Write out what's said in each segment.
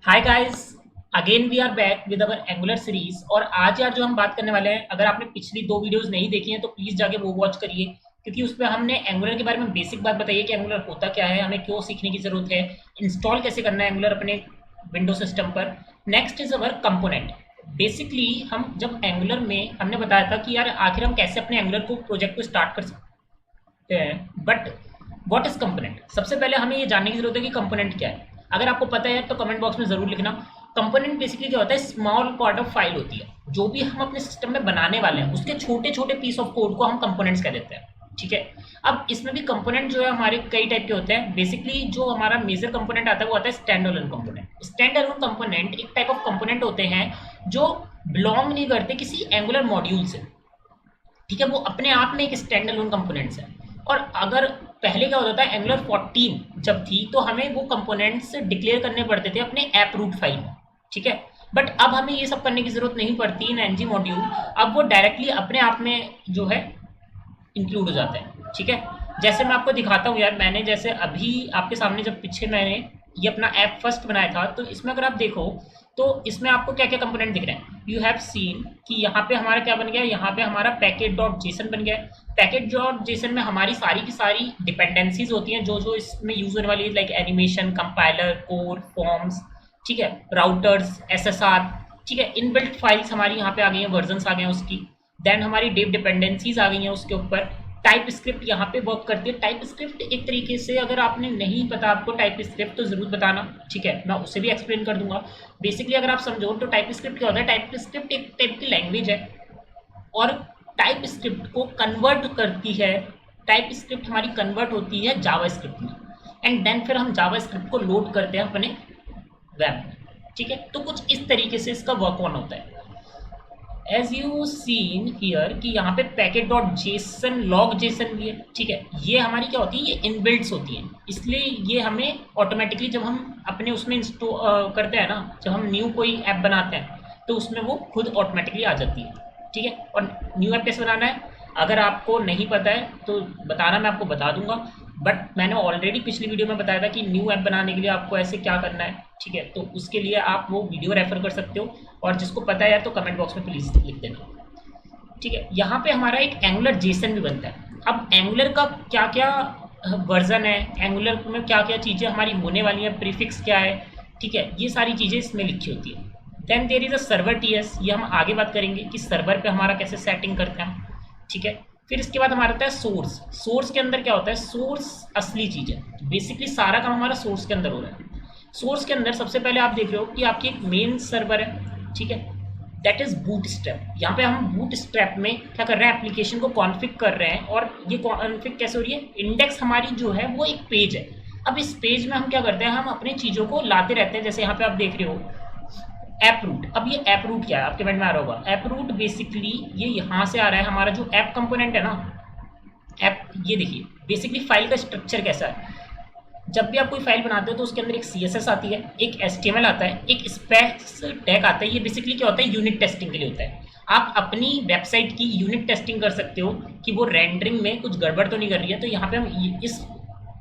Hi guys, again we are back with our Angular series. और आज यार जो हम बात करने वाले हैं, अगर आपने पिछली दो वीडियोस नहीं देखी हैं तो प्लीज जाके वो वॉच करिए, क्योंकि उसमें हमने एंगुलर के बारे में बेसिक बात बताई है कि एंगुलर होता क्या है, हमें क्यों सीखने की जरूरत है, इंस्टॉल कैसे करना है एंगुलर अपने विंडो सिस्टम पर। Next is our component. Basically हम जब एंगुलर में हमने बताया था कि यार आखिर हम कैसे अपने एंगुलर को प्रोजेक्ट को स्टार्ट कर सकते हैं, बट व्हाट इज कंपोनेंट। सबसे पहले हमें ये जानने की जरूरत है कि कंपोनेंट क्या है। अगर आपको पता है तो कमेंट बॉक्स में जरूर लिखना। कंपोनेंट बेसिकली क्या होता है, स्मॉल पार्ट ऑफ फाइल होती है। जो भी हम अपने सिस्टम में बनाने वाले हैं उसके छोटे छोटे पीस ऑफ कोड को हम कंपोनेंट्स कह देते हैं। ठीक है। अब इसमें भी कंपोनेंट जो है हमारे कई टाइप के होते हैं। बेसिकली जो हमारा मेजर कंपोनेंट आता है वो आता है stand alone component. Stand alone component एक टाइप ऑफ कंपोनेंट होते हैं जो बिलोंग नहीं करते किसी एंगुलर मॉड्यूल से। ठीक है, वो अपने आप में एक स्टैंड अलोन कंपोनेंट्स है। और अगर पहले क्या होता था, एंगुलर 14 जब थी तो हमें वो कंपोनेंट्स डिक्लेयर करने पड़ते थे अपने ऐप रूट फाइल में। ठीक है। बट अब हमें ये सब करने की जरूरत नहीं पड़ती इन एनजी मॉड्यूल। अब वो डायरेक्टली अपने आप में जो है इंक्लूड हो जाता है। ठीक है। जैसे मैं आपको दिखाता हूँ यार, मैंने जैसे अभी आपके सामने जब पीछे मैंने ये अपना ऐप फर्स्ट बनाया था, तो इसमें अगर आप देखो तो इसमें आपको क्या क्या कंपोनेंट दिख रहे हैं। यू हैव सीन कि यहाँ पे हमारा क्या बन गया, यहाँ पे हमारा पैकेट डॉट जेसन बन गया। पैकेट डॉट जेसन में हमारी सारी की सारी डिपेंडेंसीज होती हैं जो जो इसमें यूज होने वाली है, like animation, compiler, core, forms, ठीक है, राउटर्स, एसएसआर। ठीक है, इनबिल्ट फाइल्स हमारी यहाँ पे आ गई हैं, वर्जन्स आ गए हैं उसकी। देन हमारी डेव डिपेंडेंसीज आ गई हैं उसके ऊपर। टाइप स्क्रिप्ट यहाँ पे वर्क करती है। टाइप स्क्रिप्ट एक तरीके से, अगर आपने नहीं पता आपको टाइप स्क्रिप्ट तो जरूर बताना। ठीक है, मैं उसे भी एक्सप्लेन कर दूंगा। बेसिकली अगर आप समझो तो टाइप स्क्रिप्ट क्या होता है, टाइप स्क्रिप्ट एक टाइप की लैंग्वेज है और टाइप स्क्रिप्ट को कन्वर्ट करती है। टाइप स्क्रिप्ट हमारी कन्वर्ट होती है जावा स्क्रिप्ट में, एंड देन फिर हम जावा स्क्रिप्ट को लोड करते हैं अपने वेब में। ठीक है, तो कुछ इस तरीके से इसका वर्क ऑन होता है। एज यू सीन हियर कि यहाँ पे packet dot JSON, log Jason भी है। ठीक है, ये हमारी क्या होती है, ये इनबिल्ट्स होती हैं, इसलिए ये हमें ऑटोमेटिकली जब हम अपने उसमें इंस्टॉल करते हैं ना, जब हम न्यू कोई ऐप बनाते हैं तो उसमें वो खुद ऑटोमेटिकली आ जाती है। ठीक है, और न्यू ऐप कैसे बनाना है अगर आपको नहीं पता है तो बताना, मैं आपको बता दूंगा। बट मैंने ऑलरेडी पिछली वीडियो में बताया था कि न्यू ऐप बनाने के लिए आपको ऐसे क्या करना है। ठीक है, तो उसके लिए आप वो वीडियो रेफर कर सकते हो, और जिसको पता है यार तो कमेंट बॉक्स में प्लीज लिख देना। ठीक है, यहाँ पे हमारा एक एंगुलर जेसन भी बनता है। अब एंगुलर का क्या क्या वर्जन है, एंगुलर में क्या क्या चीज़ें हमारी होने वाली हैं, प्रीफिक्स क्या है, ठीक है, ये सारी चीज़ें इसमें लिखी होती है। Then there is a server TS, ये हम आगे बात करेंगे कि सर्वर पे हमारा कैसे सेटिंग करते हैं। ठीक है, फिर इसके बाद हमारा आता है सोर्स। सोर्स के अंदर क्या होता है, सोर्स असली चीज़ है। बेसिकली सारा काम हमारा सोर्स के अंदर हो रहा है। सोर्स के अंदर सबसे पहले आप देख रहे हो कि आपकी एक मेन सर्वर है। ठीक है, दैट इज बूट स्ट्रैप। यहाँ पे हम बूट स्ट्रैप में क्या कर रहे हैं, एप्लीकेशन को कॉन्फ़िग कर रहे हैं। और ये कॉन्फ़िग कैसे हो रही है, इंडेक्स हमारी जो है वो एक पेज है। अब इस पेज में हम क्या करते हैं, हम अपनी चीज़ों को लाते रहते हैं। जैसे यहाँ पे आप देख रहे हो ऐप रूट। अब ये ऐप रूट क्या है, आपके माइंड में आ रहा होगा। ऐप रूट बेसिकली ये यहाँ से आ रहा है, हमारा जो ऐप कंपोनेंट है ना, ऐप, ये देखिए बेसिकली फाइल का स्ट्रक्चर कैसा है। जब भी आप कोई फाइल बनाते हो तो उसके अंदर एक CSS आती है, एक HTML आता है, एक स्पेक्स टैग आता है। ये बेसिकली क्या होता है, यूनिट टेस्टिंग के लिए होता है। आप अपनी वेबसाइट की यूनिट टेस्टिंग कर सकते हो कि वो रेंडरिंग में कुछ गड़बड़ तो नहीं कर रही है। तो यहाँ पे हम इस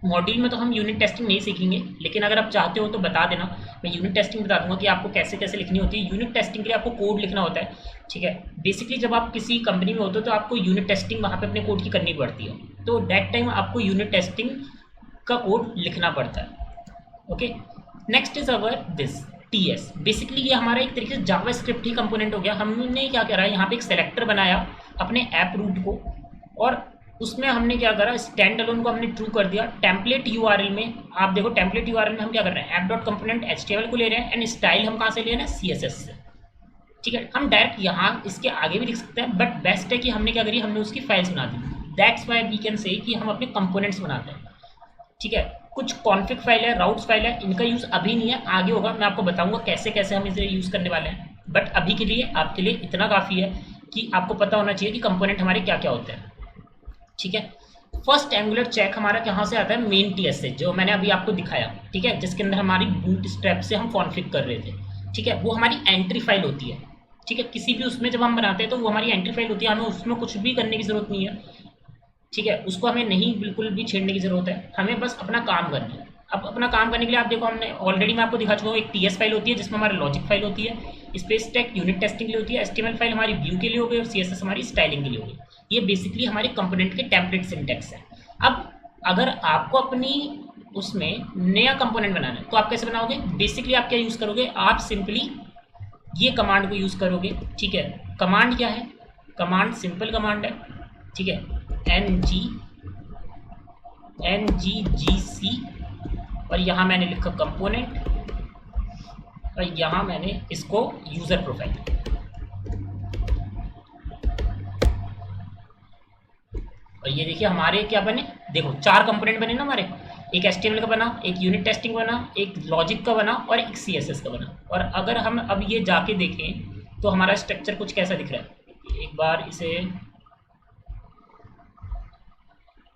मॉड्यूल में तो हम यूनिट टेस्टिंग नहीं सीखेंगे, लेकिन अगर आप चाहते हो तो बता देना, मैं यूनिट टेस्टिंग बता दूंगा कि आपको कैसे कैसे लिखनी होती है। यूनिट टेस्टिंग के लिए आपको कोड लिखना होता है। ठीक है, बेसिकली जब आप किसी कंपनी में होते हो तो आपको यूनिट टेस्टिंग वहाँ पे अपने कोड की करनी पड़ती है, तो दैट टाइम आपको यूनिट टेस्टिंग का कोड लिखना पड़ता है। Okay, next is our this TS. Basically ये हमारा एक तरीके से जावा स्क्रिप्ट ही कंपोनेंट हो गया। हमने क्या करा, यहाँ पे एक सेलेक्टर बनाया अपने ऐप रूट को, और उसमें हमने क्या करा, स्टैंड अलोन को हमने ट्रू कर दिया। टेम्पलेट यूआरएल में आप देखो, टेम्पलेट यूआरएल में हम क्या कर रहे हैं, ऐप डॉट कंपोनेंट HTML को ले रहे हैं, एंड स्टाइल हम कहाँ से ले रहे हैं, CSS से। ठीक है, हम डायरेक्ट यहाँ इसके आगे भी लिख सकते हैं, बट बेस्ट है कि हमने क्या करी, हमने उसकी फाइल्स बना दी। That's why we can say कि हम अपने कंपोनेंट्स बनाते हैं। ठीक है, कुछ कॉन्फ़िग फाइल है, राउट्स फाइल है, इनका यूज़ अभी नहीं है, आगे होगा। मैं आपको बताऊंगा कैसे कैसे हम इसे यूज़ करने वाले हैं। बट अभी के लिए आपके लिए इतना काफ़ी है कि आपको पता होना चाहिए कि कंपोनेंट हमारे क्या क्या होते हैं। ठीक है, फर्स्ट एंगुलर चेक हमारा कहाँ से आता है, मेन टीएस से, जो मैंने अभी आपको दिखाया। ठीक है, जिसके अंदर हमारी बूट स्ट्रैप से हम कॉन्फ़िग कर रहे थे। ठीक है, वो हमारी एंट्री फाइल होती है। ठीक है, किसी भी उसमें जब हम बनाते हैं तो वो हमारी एंट्री फाइल होती है, हमें उसमें कुछ भी करने की ज़रूरत नहीं है। ठीक है, उसको हमें नहीं बिल्कुल भी छेड़ने की ज़रूरत है, हमें बस अपना काम करना है। अब अपना काम करने के लिए आप देखो, हमने ऑलरेडी मैं आपको दिखा चुका हूँ, एक टीएस फाइल होती है जिसमें हमारी लॉजिक फाइल होती है, स्पेस टेक यूनिट टेस्टिंग के लिए होती है, एचटीएमएल फाइल हमारी व्यू के लिए हो गई और सीएसएस हमारी स्टाइलिंग के लिए हो गई। ये बेसिकली हमारे कंपोनेंट के टेम्पलेट सिंटैक्स है। अब अगर आपको अपनी उसमें नया कंपोनेंट बनाना है तो आप कैसे बनाओगे? बेसिकली आप क्या यूज़ करोगे? आप सिंपली ये कमांड को यूज़ करोगे, ठीक है। कमांड क्या है? कमांड सिंपल कमांड है, ठीक है, nggc, और यहाँ मैंने लिखा कंपोनेंट, और यहाँ मैंने इसको यूज़र प्रोफाइल। और ये देखिए हमारे क्या बने, देखो 4 कंपोनेंट बने ना हमारे, एक एचटीएमएल का बना, एक यूनिट टेस्टिंग बना, एक लॉजिक का बना और एक सीएसएस का बना। और अगर हम अब ये जाके देखें तो हमारा स्ट्रक्चर कुछ कैसा दिख रहा है। एक बार इसे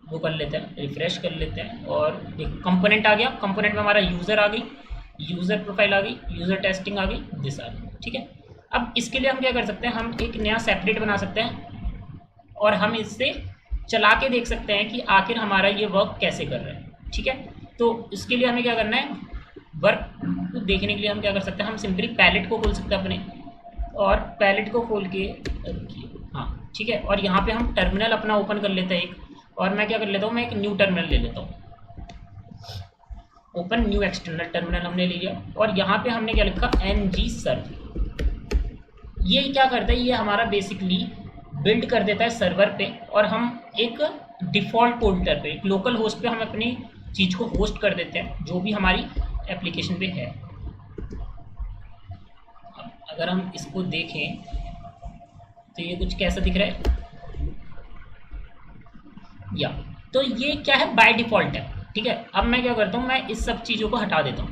वो कर लेते हैं, रिफ्रेश कर लेते हैं, और एक कंपोनेंट आ गया। कंपोनेंट में हमारा यूज़र आ गई, यूज़र प्रोफाइल आ गई, यूज़र टेस्टिंग आ गई, दिस आ गई, ठीक है। अब इसके लिए हम क्या कर सकते हैं, हम एक नया सेपरेट बना सकते हैं और हम इससे चला के देख सकते हैं कि आखिर हमारा ये वर्क कैसे कर रहा है, ठीक है। तो इसके लिए हमें क्या करना है, वर्क को देखने के लिए हम क्या कर सकते हैं, हम सिंपली पैलेट को खोल सकते हैं अपने, और पैलेट को खोल के हाँ ठीक है, और यहाँ पे हम टर्मिनल अपना ओपन कर लेते हैं एक, और मैं क्या कर लेता हूँ, मैं एक न्यू टर्मिनल ले लेता हूँ, ओपन न्यू एक्सटर्नल टर्मिनल हमने ले लिया। और यहाँ पे हमने क्या लिखा, ng सर्व। ये क्या करता है, ये हमारा बेसिकली बिल्ड कर देता है सर्वर पे, और हम एक डिफ़ॉल्ट पोर्टल पे, एक लोकल होस्ट पे हम अपनी चीज़ को होस्ट कर देते हैं जो भी हमारी एप्लीकेशन पे है। अगर हम इसको देखें तो ये कुछ कैसा दिख रहा है, या तो ये क्या है, बाय डिफ़ॉल्ट है, ठीक है। अब मैं क्या करता हूँ, मैं इस सब चीज़ों को हटा देता हूँ।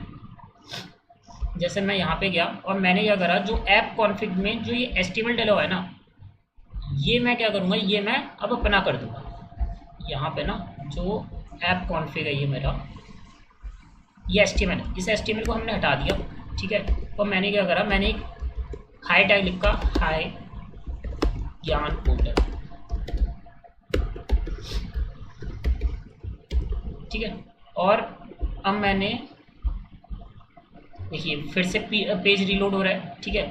जैसे मैं यहाँ पे गया और मैंने क्या करा, जो ऐप कॉन्फ़िग में जो ये HTML डला हुआ है ना, ये मैं क्या करूँगा, ये मैं अब अपना कर दूँगा। यहाँ पे ना जो ऐप कॉन्फ़िग है ये मेरा, ये HTML है, इस HTML को हमने हटा दिया, ठीक है। और मैंने क्या करा, मैंने एक हाई टैग लिखा, हाई ज्ञान पोर्टल, ठीक है। और अब मैंने देखिए फिर से पेज रीलोड हो रहा है, ठीक है,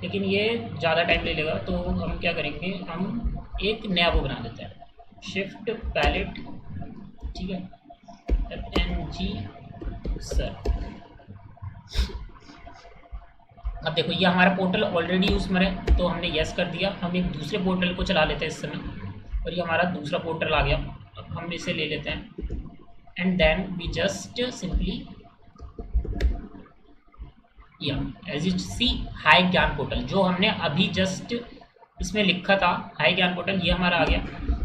लेकिन ये ज़्यादा टाइम ले लेगा, तो हम क्या करेंगे, हम एक नया वो बना देते हैं, शिफ्ट पैलेट, ठीक है, ng सर। अब देखो ये हमारा पोर्टल ऑलरेडी यूज़ में है, तो हमने यस कर दिया। हम एक दूसरे पोर्टल को चला लेते हैं इस समय, और ये हमारा दूसरा पोर्टल आ गया। अब हम इसे ले लेते हैं, and then we just simply या as you see high Gyan portal, जो हमने अभी जस्ट इसमें लिखा था हाई ज्ञान पोर्टल, ये हमारा आ गया।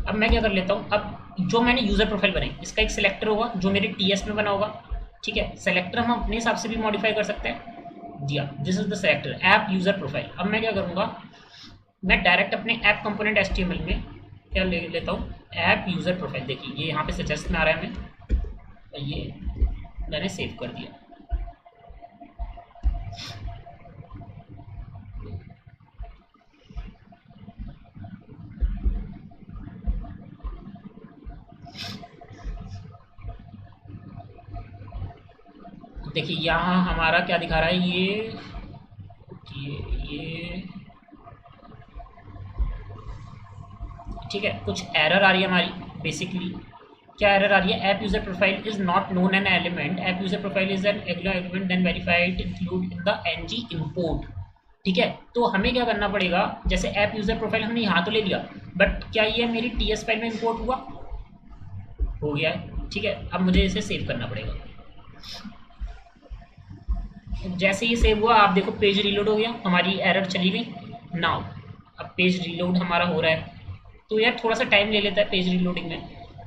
अब मैं क्या कर लेता हूँ, अब जो मैंने यूज़र प्रोफाइल बनाई, इसका एक सिलेक्टर होगा जो मेरे टीएस में बना होगा, ठीक है। सेलेक्टर हम अपने हिसाब से भी मॉडिफाई कर सकते हैं, दिया this is the selector app user profile. अब मैं क्या करूँगा, मैं डायरेक्ट अपने ऐप कंपोनेंट HTML में क्या ले लेता हूँ, ऐप यूज़र प्रोफाइल। देखिए ये यहाँ पे सजेस्ट में आ रहा है हमें, और ये मैंने सेव कर दिया। देखिए यहाँ हमारा क्या दिखा रहा है, ये ठीक है, कुछ एरर आ रही है हमारी। बेसिकली क्या एरर आ रही है, app user profile is not known an element, app user profile is an element then verified include in the ng import, ठीक है। तो हमें क्या करना पड़ेगा, जैसे ऐप यूज़र प्रोफाइल हमने यहाँ तो ले लिया, बट क्या ये मेरी TS फाइल में इंपोर्ट हुआ, हो गया है, ठीक है। अब मुझे इसे सेव करना पड़ेगा। जैसे ही सेव हुआ, आप देखो पेज रीलोड हो गया, हमारी एरर चली गई। नाउ अब पेज रीलोड हमारा हो रहा है, तो यार थोड़ा सा टाइम ले लेता है पेज रीलोडिंग में,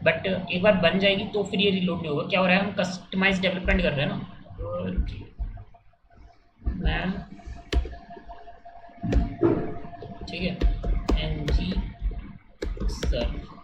बट एक बार बन जाएगी तो फिर ये रीलोड नहीं होगा। क्या हो रहा है, हम कस्टमाइज डेवलपमेंट कर रहे हैं ना, मैं ठीक है ng सर्व